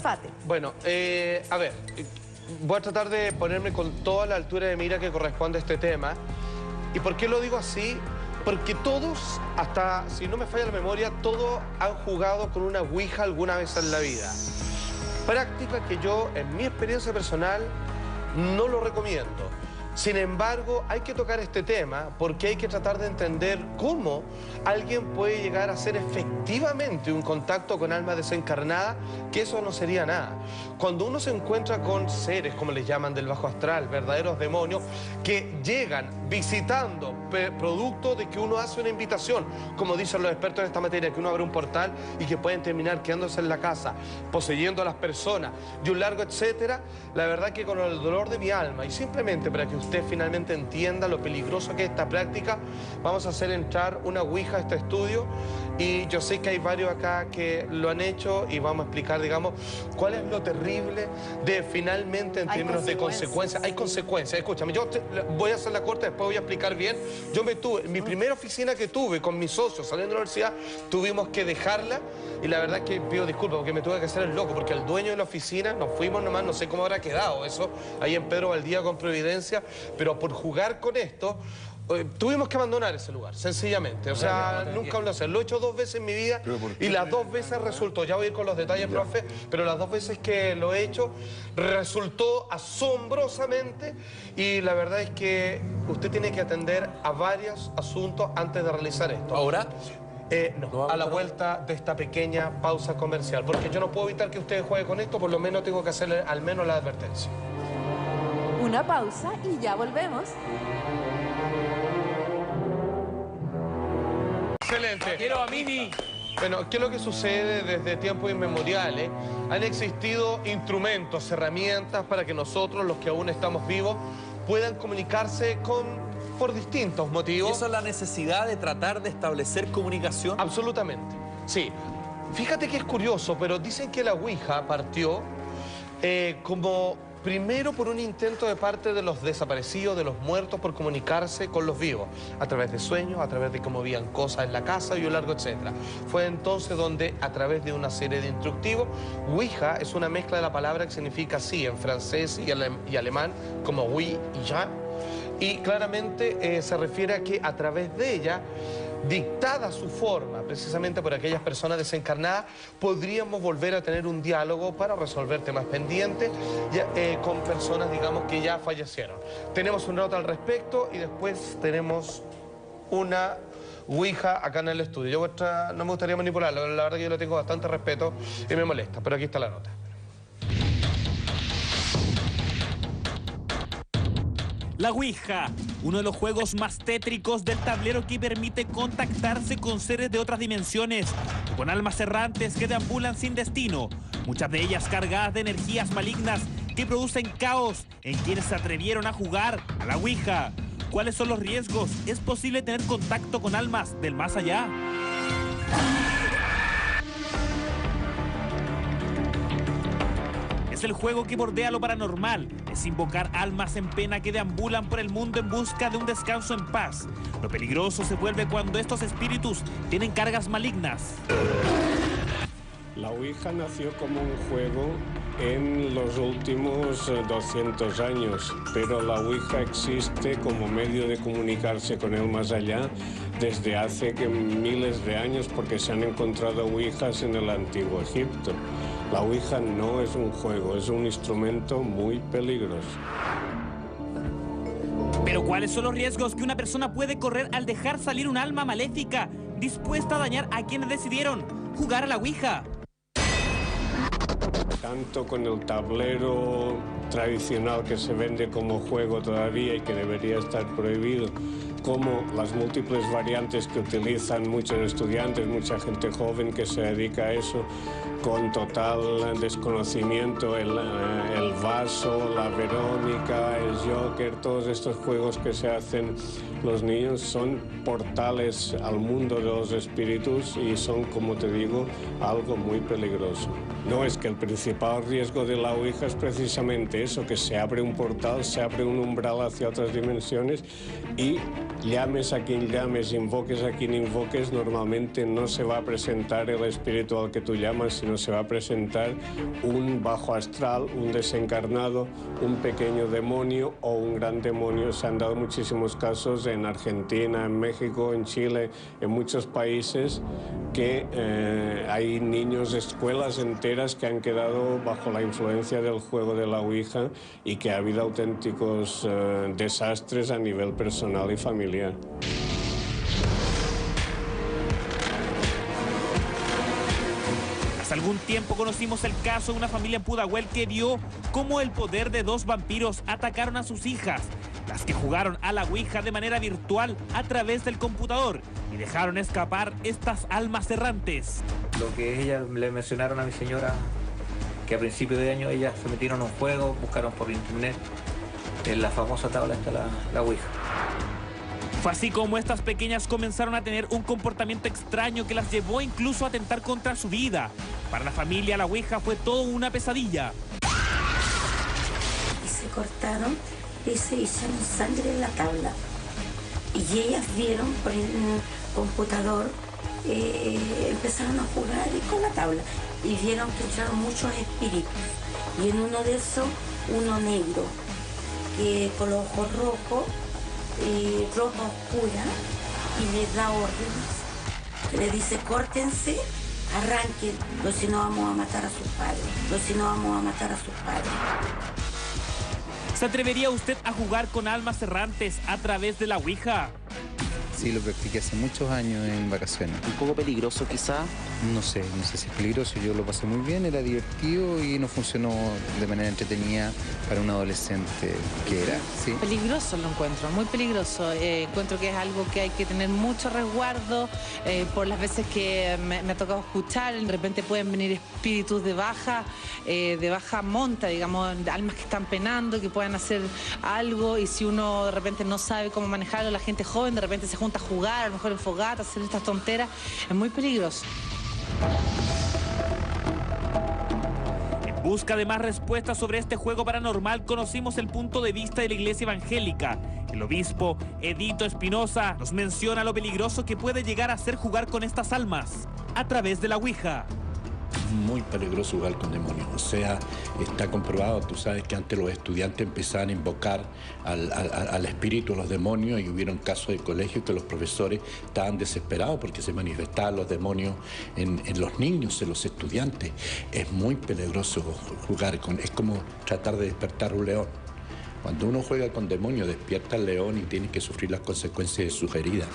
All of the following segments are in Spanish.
Califate. Bueno, a ver, voy a tratar de ponerme con toda la altura de mira que corresponde a este tema. ¿Y por qué lo digo así? Porque todos, hasta si no me falla la memoria, todos han jugado con una ouija alguna vez en la vida. Práctica que yo, en mi experiencia personal, no lo recomiendo. Sin embargo, hay que tocar este tema porque hay que tratar de entender cómo alguien puede llegar a hacer efectivamente un contacto con alma desencarnada, que eso no sería nada. Cuando uno se encuentra con seres, como les llaman, del bajo astral, verdaderos demonios, que llegan visitando producto de que uno hace una invitación, como dicen los expertos en esta materia, que uno abre un portal y que pueden terminar quedándose en la casa, poseyendo a las personas, de un largo etcétera, la verdad que con el dolor de mi alma, y simplemente para que usted finalmente entienda lo peligroso que es esta práctica, vamos a hacer entrar una ouija a este estudio, y yo sé que hay varios acá que lo han hecho y vamos a explicar, digamos, cuál es lo terrible de finalmente en términos de consecuencias. Hay consecuencias, escúchame, yo voy a hacer la corte, después voy a explicar bien. Yo mi primera oficina que tuve con mis socios saliendo de la universidad, tuvimos que dejarla y la verdad que pido disculpas porque me tuve que hacer el loco, porque el dueño de la oficina, nos fuimos nomás, no sé cómo habrá quedado eso, ahí en Pedro Valdía con Providencia, pero por jugar con esto, tuvimos que abandonar ese lugar, sencillamente. O sea, nunca lo sé. Lo he hecho 2 veces en mi vida y las 2 veces resultó, ya voy a ir con los detalles, profe, pero las 2 veces que lo he hecho resultó asombrosamente y la verdad es que usted tiene que atender a varios asuntos antes de realizar esto. ¿Ahora? No, a la vuelta de esta pequeña pausa comercial, porque yo no puedo evitar que usted juegue con esto, por lo menos tengo que hacerle al menos la advertencia. Una pausa y ya volvemos. Excelente. Quiero a Mini. Bueno, ¿qué es lo que sucede desde tiempos inmemoriales? Han existido instrumentos, herramientas para que nosotros, los que aún estamos vivos, puedan comunicarse por distintos motivos. ¿Y eso es la necesidad de tratar de establecer comunicación? Absolutamente, sí. Fíjate que es curioso, pero dicen que la ouija partió como primero por un intento de parte de los desaparecidos, de los muertos, por comunicarse con los vivos, a través de sueños, a través de cómo veían cosas en la casa y un largo etcétera. Fue entonces donde, a través de una serie de instructivos, ouija es una mezcla de la palabra que significa sí en francés y alemán, como oui y ya, y claramente se refiere a que a través de ella, dictada su forma, precisamente por aquellas personas desencarnadas, podríamos volver a tener un diálogo para resolver temas pendientes con personas, digamos, que ya fallecieron. Tenemos una nota al respecto y después tenemos una ouija acá en el estudio. Yo no me gustaría manipularlo, la verdad que yo le tengo bastante respeto y me molesta, pero aquí está la nota. La ouija, uno de los juegos más tétricos del tablero que permite contactarse con seres de otras dimensiones, con almas errantes que deambulan sin destino, muchas de ellas cargadas de energías malignas que producen caos en quienes se atrevieron a jugar a la ouija. ¿Cuáles son los riesgos? ¿Es posible tener contacto con almas del más allá? Es el juego que bordea lo paranormal, es invocar almas en pena que deambulan por el mundo en busca de un descanso en paz. Lo peligroso se vuelve cuando estos espíritus tienen cargas malignas. La ouija nació como un juego en los últimos 200 años, pero la ouija existe como medio de comunicarse con el más allá desde hace miles de años, porque se han encontrado ouijas en el antiguo Egipto. La ouija no es un juego, es un instrumento muy peligroso. Pero ¿cuáles son los riesgos que una persona puede correr al dejar salir un alma maléfica dispuesta a dañar a quienes decidieron jugar a la ouija? Tanto con el tablero tradicional que se vende como juego todavía y que debería estar prohibido, como las múltiples variantes que utilizan muchos estudiantes, mucha gente joven que se dedica a eso, con total desconocimiento, el vaso, la Verónica, el Joker, todos estos juegos que se hacen los niños son portales al mundo de los espíritus y son, como te digo, algo muy peligroso. No, es que el principal riesgo de la ouija es precisamente eso, que se abre un portal, se abre un umbral hacia otras dimensiones y llames a quien llames, invoques a quien invoques, normalmente no se va a presentar el espíritu al que tú llamas, sino sino se va a presentar un bajo astral, un desencarnado, un pequeño demonio o un gran demonio. Se han dado muchísimos casos en Argentina, en México, en Chile, en muchos países, que hay niños, escuelas enteras que han quedado bajo la influencia del juego de la Ouija y que ha habido auténticos desastres a nivel personal y familiar. Hace algún tiempo conocimos el caso de una familia en Pudahuel que vio cómo el poder de dos vampiros atacaron a sus hijas, las que jugaron a la Ouija de manera virtual a través del computador y dejaron escapar estas almas errantes. Lo que ellas le mencionaron a mi señora, que a principio de año ellas se metieron a un juego, buscaron por internet, en la famosa tabla está la Ouija. Fue así como estas pequeñas comenzaron a tener un comportamiento extraño que las llevó incluso a atentar contra su vida. Para la familia, la Ouija fue todo una pesadilla. Y se cortaron y se hicieron sangre en la tabla. Y ellas vieron por el computador, empezaron a jugar con la tabla. Y vieron que entraron muchos espíritus. Y en uno de esos, uno negro, que con los ojos rojos, ropa oscura, y les da órdenes. Le dice, córtense, arranquen, o si no vamos a matar a sus padres, o si no vamos a matar a sus padres. ¿Se atrevería usted a jugar con almas errantes a través de la Ouija? Sí, lo practiqué hace muchos años en vacaciones. Un poco peligroso quizá. No sé si es peligroso. Yo lo pasé muy bien, era divertido y no funcionó de manera entretenida para un adolescente que era. ¿Sí? Peligroso lo encuentro, muy peligroso. Encuentro que es algo que hay que tener mucho resguardo por las veces que me ha tocado escuchar. De repente pueden venir espíritus de baja monta, digamos, almas que están penando, que puedan hacer algo, y si uno de repente no sabe cómo manejarlo, la gente joven de repente se junta a jugar, a lo mejor en fogata, hacer estas tonteras, es muy peligroso. En busca de más respuestas sobre este juego paranormal, conocimos el punto de vista de la Iglesia Evangélica. El obispo Edito Espinosa nos menciona lo peligroso que puede llegar a ser jugar con estas almas a través de la Ouija. Muy peligroso jugar con demonios, o sea, está comprobado. Tú sabes que antes los estudiantes empezaban a invocar al espíritu, a los demonios, y hubieron casos de colegio que los profesores estaban desesperados porque se manifestaban los demonios en los niños, en los estudiantes. Es muy peligroso jugar con, es como tratar de despertar un león. Cuando uno juega con demonios, despierta al león y tiene que sufrir las consecuencias de sus heridas.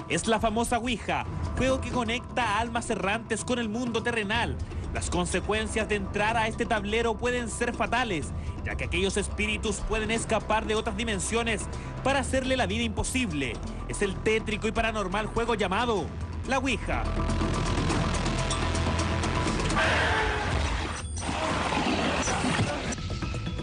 Es la famosa Ouija, juego que conecta a almas errantes con el mundo terrenal. Las consecuencias de entrar a este tablero pueden ser fatales, ya que aquellos espíritus pueden escapar de otras dimensiones para hacerle la vida imposible. Es el tétrico y paranormal juego llamado la Ouija.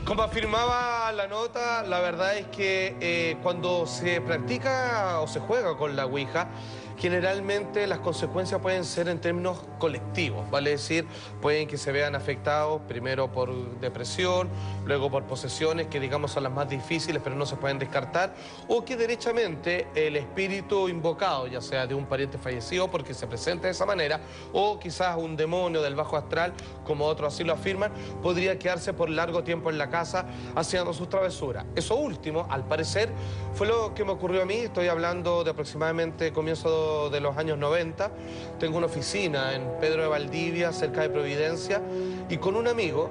Como afirmaba la nota, la verdad es que cuando se practica o se juega con la Ouija, generalmente las consecuencias pueden ser en términos colectivos, vale decir, pueden que se vean afectados primero por depresión, luego por posesiones que digamos son las más difíciles pero no se pueden descartar, o que derechamente el espíritu invocado, ya sea de un pariente fallecido porque se presenta de esa manera, o quizás un demonio del bajo astral, como otros así lo afirman, podría quedarse por largo tiempo en la casa haciendo sus travesuras. Eso último, al parecer, fue lo que me ocurrió a mí. Estoy hablando de aproximadamente comienzo de los años 90, tengo una oficina en Pedro de Valdivia, cerca de Providencia, y con un amigo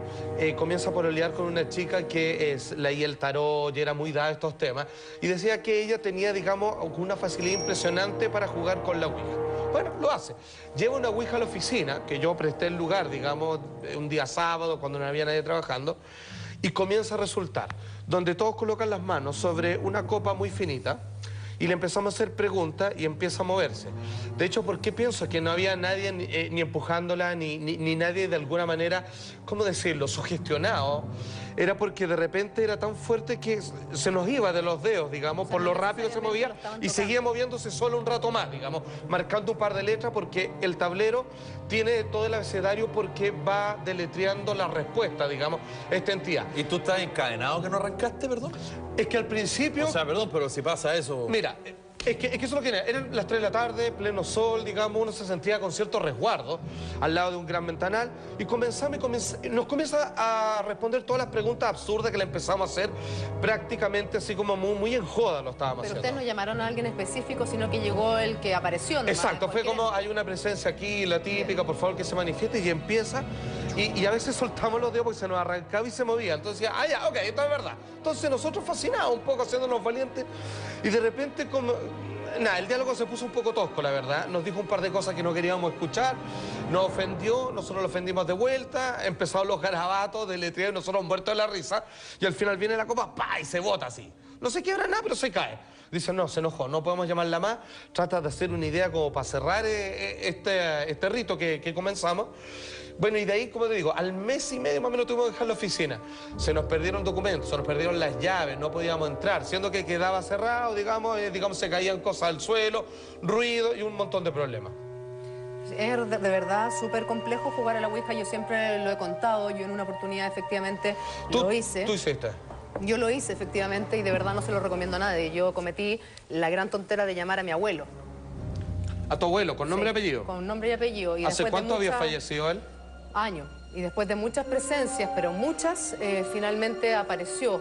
comienza a pololear con una chica que leía el tarot y era muy dada a estos temas, y decía que ella tenía, digamos, una facilidad impresionante para jugar con la Ouija. Bueno, lo hace. Lleva una Ouija a la oficina, que yo presté el lugar, digamos, un día sábado, cuando no había nadie trabajando, y comienza a resultar, donde todos colocan las manos sobre una copa muy finita, y le empezamos a hacer preguntas y empieza a moverse. De hecho, ¿por qué pienso que no había nadie ni empujándola, ni nadie de alguna manera, ¿cómo decirlo?, sugestionado? Era porque de repente era tan fuerte que se nos iba de los dedos, digamos, por lo rápido que se movía, y seguía moviéndose solo un rato más, digamos, marcando un par de letras, porque el tablero tiene todo el abecedario porque va deletreando la respuesta, digamos, esta entidad. ¿Y tú estás encadenado que no arrancaste, perdón? Es que al principio... O sea, perdón, pero si pasa eso... Mira, Es que eso es lo que era. Eran las 3 de la tarde, pleno sol, digamos, uno se sentía con cierto resguardo al lado de un gran ventanal y nos comienza a responder todas las preguntas absurdas que le empezamos a hacer prácticamente así como muy en joda lo estábamos Pero haciendo. ustedes no llamaron a alguien específico, sino que llegó el que apareció. Exacto, fue como hay una presencia aquí, la típica, por favor que se manifieste y empieza y a veces soltamos los dedos porque se nos arrancaba y se movía. Entonces decía, ya, ok, esto es verdad. Entonces nosotros fascinados un poco haciéndonos valientes y de repente como... Nada, el diálogo se puso un poco tosco, la verdad. Nos dijo un par de cosas que no queríamos escuchar, nos ofendió, nosotros lo ofendimos de vuelta, empezaron los garabatos, deletreo y nosotros muertos de la risa y al final viene la copa, ¡pa! Y se bota así. No se quiebra nada, pero se cae. Dice, no, se enojó, no podemos llamarla más. Trata de hacer una idea como para cerrar este rito que comenzamos. Bueno, y de ahí, como te digo, al mes y medio más o menos tuvimos que dejar la oficina. Se nos perdieron documentos, se nos perdieron las llaves, no podíamos entrar, siendo que quedaba cerrado, digamos, se caían cosas al suelo, ruido y un montón de problemas. Es de verdad súper complejo jugar a la Ouija, yo siempre lo he contado, yo en una oportunidad efectivamente lo hice. ¿Tú hiciste? Yo lo hice efectivamente y de verdad no se lo recomiendo a nadie. Yo cometí la gran tontera de llamar a mi abuelo. ¿A tu abuelo, con nombre y Sí, apellido? Con nombre y apellido. Y ¿Hace cuánto había muchas... fallecido él? Años. Y después de muchas presencias, pero muchas, finalmente apareció.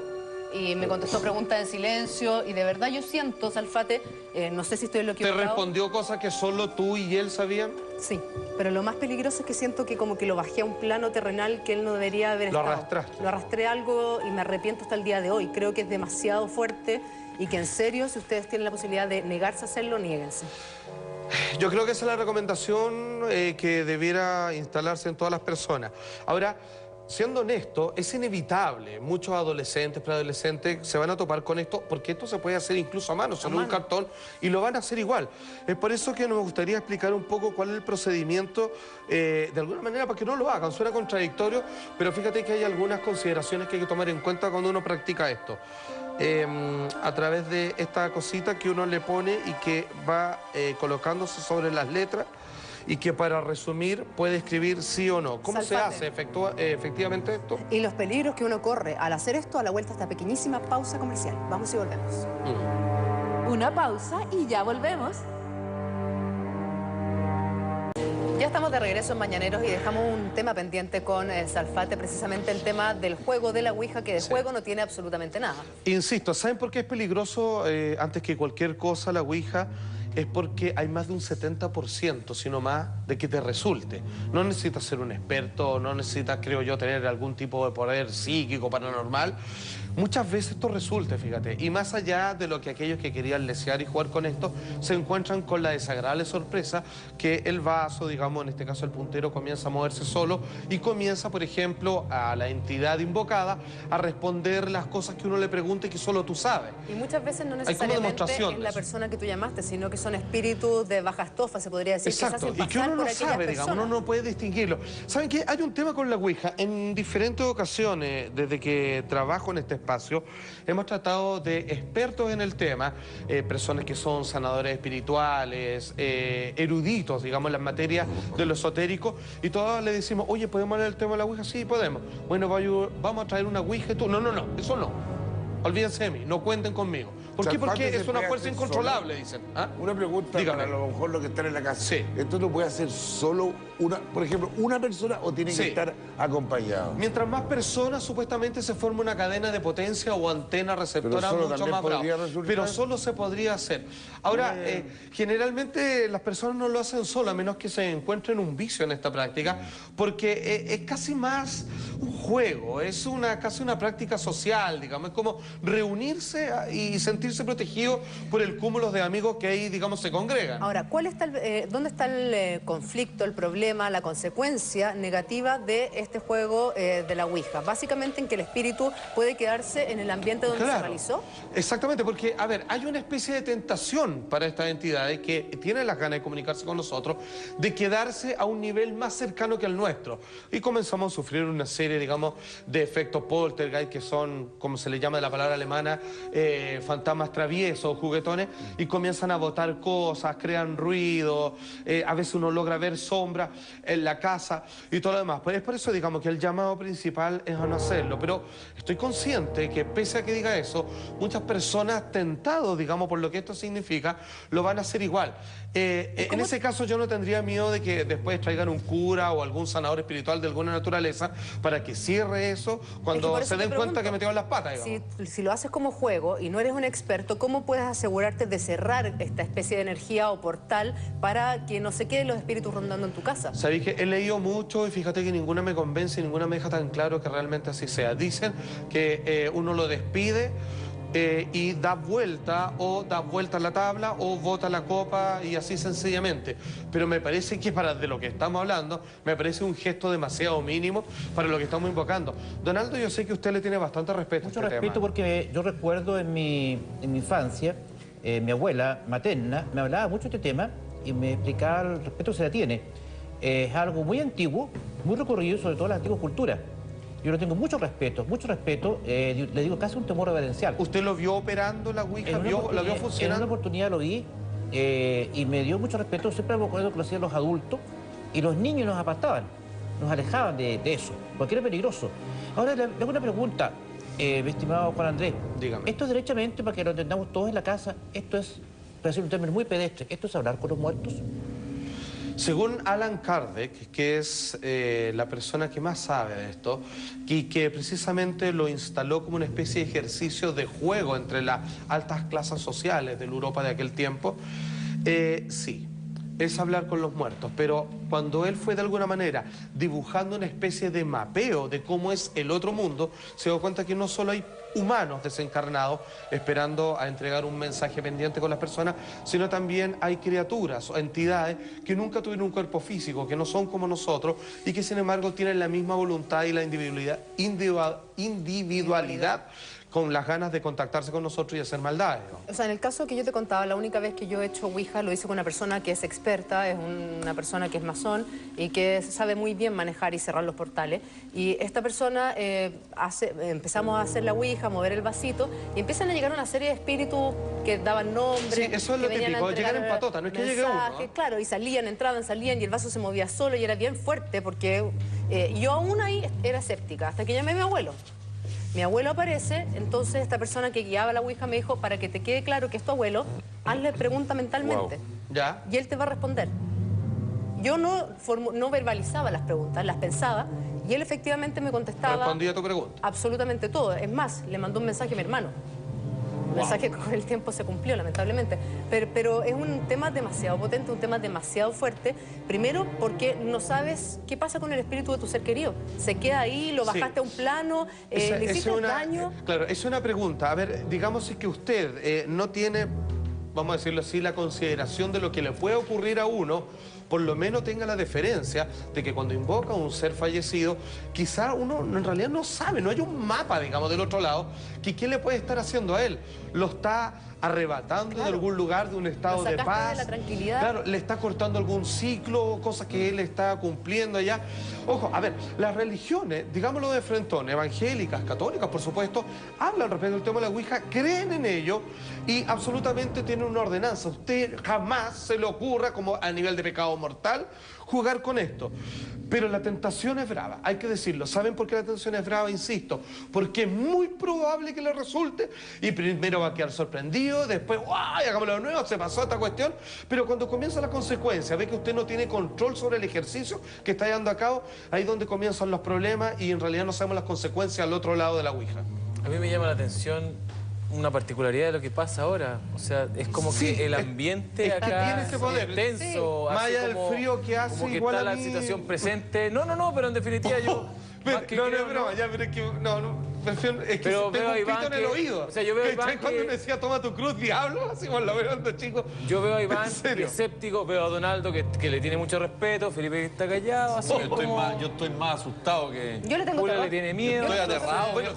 Y me contestó preguntas en silencio. Y de verdad yo siento, Salfate, no sé si estoy en lo ¿Te equivocado. respondió cosas que solo tú y él sabían? Sí, pero lo más peligroso es que siento que como que lo bajé a un plano terrenal que él no debería haber Lo estado. arrastraste. Lo arrastré a algo y me arrepiento hasta el día de hoy. Creo que es demasiado fuerte y que en serio, si ustedes tienen la posibilidad de negarse a hacerlo, niéguense. Yo creo que esa es la recomendación que debiera instalarse en todas las personas. Ahora, siendo honesto, es inevitable. Muchos adolescentes, preadolescentes se van a topar con esto porque esto se puede hacer incluso a mano, solo un cartón, y lo van a hacer igual. Es por eso que nos gustaría explicar un poco cuál es el procedimiento, de alguna manera, para que no lo hagan. Suena contradictorio, pero fíjate que hay algunas consideraciones que hay que tomar en cuenta cuando uno practica esto. A través de esta cosita que uno le pone y que va colocándose sobre las letras y que para resumir puede escribir sí o no. ¿Cómo Salfate. se hace efectivamente esto? Y los peligros que uno corre al hacer esto a la vuelta de esta pequeñísima pausa comercial. Vamos y volvemos. Una pausa y ya volvemos. Ya estamos de regreso en Mañaneros y dejamos un tema pendiente con Salfate, precisamente el tema del juego de la Ouija, que de juego no tiene absolutamente nada. Insisto, ¿saben por qué es peligroso antes que cualquier cosa la Ouija? Es porque hay más de un 70%, sino más, de que te resulte. No necesitas ser un experto, no necesitas, creo yo, tener algún tipo de poder psíquico, paranormal. Muchas veces esto resulta, fíjate, y más allá de lo que aquellos que querían lesear y jugar con esto, se encuentran con la desagradable sorpresa que el vaso, digamos, en este caso el puntero, comienza a moverse solo y comienza, por ejemplo, a la entidad invocada a responder las cosas que uno le pregunte y que solo tú sabes. Y muchas veces no como necesariamente demostración es de la eso. persona que tú llamaste, sino que son espíritus de baja estofa, se podría decir. Exacto, que se y hacen que uno pasar no por aquellas sabe, digamos, personas. uno no puede distinguirlo. ¿Saben qué? Hay un tema con la Ouija. En diferentes ocasiones, desde que trabajo en este espacio, hemos tratado de expertos en el tema, personas que son sanadores espirituales, eruditos, digamos, en las materias de lo esotérico, y todos le decimos, oye, ¿podemos hablar del tema de la Ouija? Sí, podemos. Bueno, vamos a traer una Ouija y tú. No, eso no. Olvídense de mí, no cuenten conmigo. ¿Por qué? Porque es una fuerza incontrolable, dicen. ¿Ah? Una pregunta Dígame. para a lo mejor los que están en la casa. Sí. ¿Esto lo puede hacer solo por ejemplo, una persona o tiene que Sí. estar acompañado? Mientras más personas, supuestamente se forma una cadena de potencia o antena receptora solo mucho también más brava. podría resultar. Pero solo se podría hacer. Ahora, generalmente las personas no lo hacen solo, a menos que se encuentren un vicio en esta práctica, porque es casi más un juego, es casi una práctica social, digamos, es como reunirse y sentirse protegido por el cúmulo de amigos que ahí, digamos, se congregan. Ahora, ¿dónde está el conflicto, el problema, la consecuencia negativa de este juego de la Ouija? Básicamente en que el espíritu puede quedarse en el ambiente donde se realizó. Exactamente, porque, a ver, hay una especie de tentación para estas entidades que tienen las ganas de comunicarse con nosotros, de quedarse a un nivel más cercano que el nuestro. Y comenzamos a sufrir una serie, digamos, de efectos poltergeist, que son, como se le llama de la palabra alemana, fantasmas están más traviesos, juguetones, y comienzan a botar cosas, crean ruido, a veces uno logra ver sombras en la casa y todo lo demás. Pues es por eso, digamos, que el llamado principal es a no hacerlo, pero estoy consciente que pese a que diga eso, muchas personas tentados, digamos, por lo que esto significa, lo van a hacer igual. En ese caso yo no tendría miedo de que después traigan un cura o algún sanador espiritual de alguna naturaleza para que cierre eso cuando se den cuenta que metieron las patas, digamos. Si lo haces como juego y no eres un experto, ¿cómo puedes asegurarte de cerrar esta especie de energía o portal para que no se queden los espíritus rondando en tu casa? Sabéis que he leído mucho y fíjate que ninguna me convence, ninguna me deja tan claro que realmente así sea. Dicen que uno lo despide y da vuelta a la tabla o bota la copa y así sencillamente. Pero me parece que de lo que estamos hablando, me parece un gesto demasiado mínimo para lo que estamos invocando. Donaldo, yo sé que usted le tiene bastante respeto a este tema. Mucho respeto porque yo recuerdo en mi infancia, mi abuela materna me hablaba mucho de este tema y me explicaba el respeto que se le tiene. Es algo muy antiguo, muy recorrido, sobre todo en las antiguas culturas. Yo le tengo mucho respeto, le digo casi un temor reverencial. ¿Usted lo vio operando la Ouija? ¿Lo vio funcionando? En una oportunidad lo vi y me dio mucho respeto. Siempre me acuerdo que lo hacían los adultos y los niños nos apartaban, nos alejaban de eso, porque era peligroso. Ahora le hago una pregunta, mi estimado Juan Andrés. Dígame. Esto derechamente, para que lo entendamos todos en la casa, esto es, para decir un término muy pedestre, ¿esto es hablar con los muertos? Según Alan Kardec, que es la persona que más sabe de esto y que precisamente lo instaló como una especie de ejercicio de juego entre las altas clases sociales de la Europa de aquel tiempo, sí, es hablar con los muertos, pero cuando él fue de alguna manera dibujando una especie de mapeo de cómo es el otro mundo, se dio cuenta que no solo hay humanos desencarnados esperando a entregar un mensaje pendiente con las personas, sino también hay criaturas o entidades que nunca tuvieron un cuerpo físico, que no son como nosotros y que sin embargo tienen la misma voluntad y la individualidad con las ganas de contactarse con nosotros y hacer maldades, ¿no? O sea, en el caso que yo te contaba, la única vez que yo he hecho Ouija lo hice con una persona que es experta, es una persona que es masón y que sabe muy bien manejar y cerrar los portales. Y esta persona, empezamos a hacer la Ouija, a mover el vasito y empiezan a llegar una serie de espíritus que daban nombres. Sí, eso es lo típico, llegar en patota, no es que llegue uno, ¿no? Claro, y salían, entraban, salían y el vaso se movía solo y era bien fuerte porque yo aún ahí era escéptica, hasta que llamé a mi abuelo. Mi abuelo aparece, entonces esta persona que guiaba la Ouija me dijo, para que te quede claro que es tu abuelo, hazle pregunta mentalmente. Wow. ¿Ya? Y él te va a responder. Yo no verbalizaba las preguntas, las pensaba, y él efectivamente me contestaba... ¿Respondía a tu pregunta? Absolutamente todo. Es más, le mandó un mensaje a mi hermano. Un mensaje que con el tiempo se cumplió, lamentablemente. Pero es un tema demasiado potente, un tema demasiado fuerte. Primero, porque no sabes qué pasa con el espíritu de tu ser querido. Se queda ahí, lo bajaste a un plano, le hiciste daño. Claro, es una pregunta. A ver, digamos que usted no tiene, vamos a decirlo así, la consideración de lo que le puede ocurrir a uno, por lo menos tenga la deferencia de que cuando invoca a un ser fallecido, quizá uno en realidad no sabe, no hay un mapa, digamos, del otro lado, que qué le puede estar haciendo a él. Lo está arrebatando de algún lugar, de un estado de paz. De la tranquilidad. Claro, le está cortando algún ciclo, cosas que él está cumpliendo allá. Ojo, a ver, las religiones, digámoslo de frentón, evangélicas, católicas, por supuesto, hablan respecto al tema de la Ouija, creen en ello y absolutamente tienen una ordenanza. Usted jamás se le ocurra, como a nivel de pecado mortal, jugar con esto. Pero la tentación es brava, hay que decirlo. ¿Saben por qué la tentación es brava? Insisto, porque es muy probable que le resulte y primero va a quedar sorprendido, después, ¡guau! Hagámoslo de nuevo, se pasó esta cuestión. Pero cuando comienza la consecuencia, ve que usted no tiene control sobre el ejercicio que está llevando a cabo, ahí es donde comienzan los problemas y en realidad no sabemos las consecuencias al otro lado de la Ouija. A mí me llama la atención una particularidad de lo que pasa ahora. O sea, es como que el ambiente acá es tenso. Más allá del frío que hace, como que igual está a la mí... situación presente. No, pero en definitiva yo... No, es broma, ya, pero es que... prefiero, es que pero tengo veo un pito en el oído. O sea, yo veo a Iván cuando me decía, toma tu cruz, diablo, así por lo menos, chico. Yo veo a Iván escéptico, veo a Donaldo que le tiene mucho respeto, Felipe que está callado, así yo estoy más asustado que... Yo le tengo Julia le tiene miedo. Estoy aterrado. Bueno,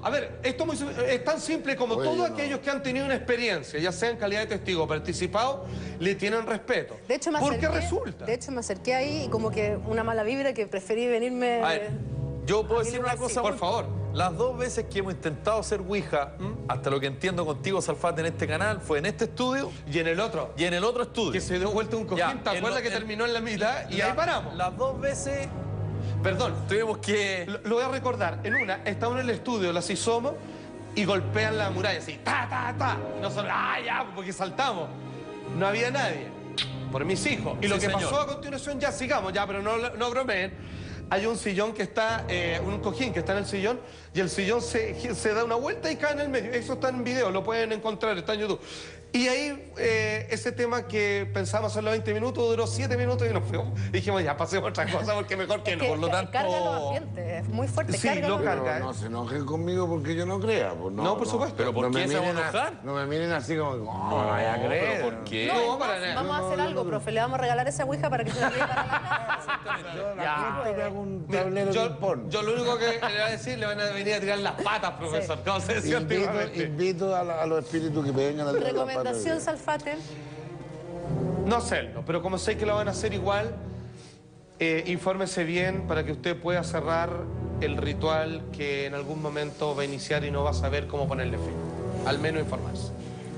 a ver, esto es tan simple como todos aquellos que han tenido una experiencia, ya sea en calidad de testigo o participado, le tienen respeto. De hecho, ¿Por qué resulta? De hecho, me acerqué ahí y como que una mala vibra que preferí venirme... A ver, yo puedo decir una cosa por favor. Las 2 veces que hemos intentado hacer Ouija, hasta lo que entiendo contigo, Salfate, en este canal, fue en este estudio. Y en el otro. Y en el otro estudio. Que se dio vuelta un cojín, ¿te acuerdas que terminó en la mitad? Y ahí paramos. Las 2 veces... Perdón. Tuvimos que... Lo voy a recordar. En una, estamos en el estudio, las somos, y golpean la muralla así, ta, ta, ta. Y nosotros, ya, porque saltamos. No había nadie. Por mis hijos. Y lo que pasó a continuación, ya sigamos, ya, pero no bromeen. Hay un sillón que está, un cojín que está en el sillón, y el sillón se da una vuelta y cae en el medio. Eso está en video, lo pueden encontrar, está en YouTube. Y ahí, ese tema que pensábamos hacerlo 20 minutos, duró 7 minutos y nos fuimos. Dijimos, ya, pasemos otra cosa porque mejor que no. Por lo tanto... Carga los ambientes, es muy fuerte. Sí, lo carga. No se enojen conmigo porque yo no crea. Pues no, por supuesto. ¿Pero por qué se van a enojar? No me miren así como, no vaya a creer. ¿Por qué? No, vamos a hacer algo, profe. Le vamos a regalar esa ouija para que se la lleve para la casa. Un tablero de ping-pong. Yo lo único que le voy a decir, le van a venir a tirar las patas, profesor. ¿Cómo se decía antiguamente? Invito a los espíritus que vengan a tirar las patas. Recomendación, Salfate. No hacerlo, pero como sé que lo van a hacer igual, infórmese bien para que usted pueda cerrar el ritual que en algún momento va a iniciar y no va a saber cómo ponerle fin. Al menos informarse.